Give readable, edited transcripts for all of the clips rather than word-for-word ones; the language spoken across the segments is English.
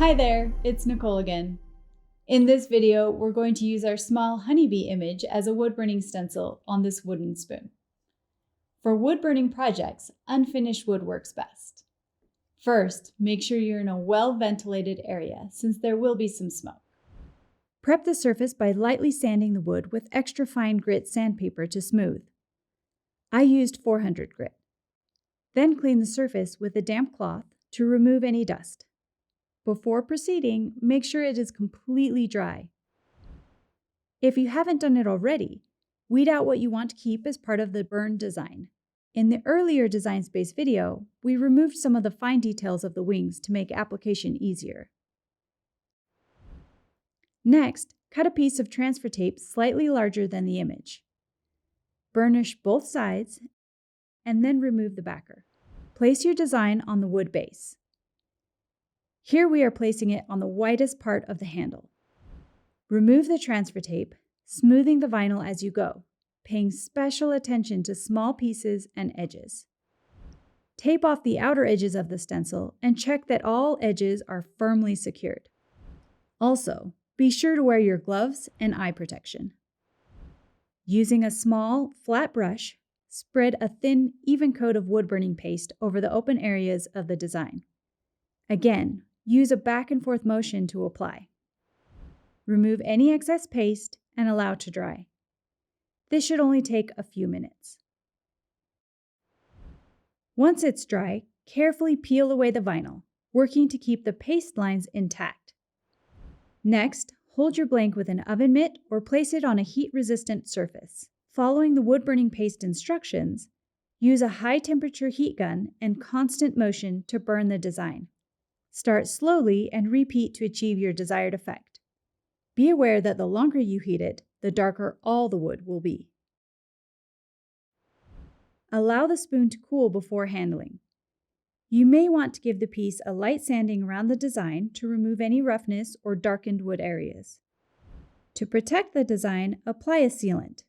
Hi there, it's Nicole again. In this video, we're going to use our small honeybee image as a wood-burning stencil on this wooden spoon. For wood-burning projects, unfinished wood works best. First, make sure you're in a well-ventilated area since there will be some smoke. Prep the surface by lightly sanding the wood with extra fine grit sandpaper to smooth. I used 400 grit. Then clean the surface with a damp cloth to remove any dust. Before proceeding, make sure it is completely dry. If you haven't done it already, weed out what you want to keep as part of the burn design. In the earlier Design Space video, we removed some of the fine details of the wings to make application easier. Next, cut a piece of transfer tape slightly larger than the image. Burnish both sides, and then remove the backer. Place your design on the wood base. Here we are placing it on the widest part of the handle. Remove the transfer tape, smoothing the vinyl as you go, paying special attention to small pieces and edges. Tape off the outer edges of the stencil and check that all edges are firmly secured. Also, be sure to wear your gloves and eye protection. Using a small, flat brush, spread a thin, even coat of wood-burning paste over the open areas of the design. Again, use a back and forth motion to apply. Remove any excess paste and allow to dry. This should only take a few minutes. Once it's dry, carefully peel away the vinyl, working to keep the paste lines intact. Next, hold your blank with an oven mitt or place it on a heat-resistant surface. Following the wood-burning paste instructions, use a high-temperature heat gun and constant motion to burn the design. Start slowly and repeat to achieve your desired effect. Be aware that the longer you heat it, the darker all the wood will be. Allow the spoon to cool before handling. You may want to give the piece a light sanding around the design to remove any roughness or darkened wood areas. To protect the design, apply a sealant.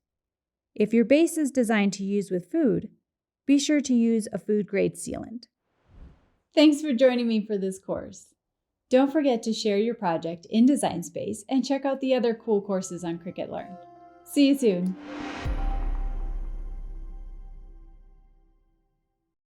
If your base is designed to use with food, be sure to use a food-grade sealant. Thanks for joining me for this course. Don't forget to share your project in Design Space and check out the other cool courses on Cricut Learn. See you soon!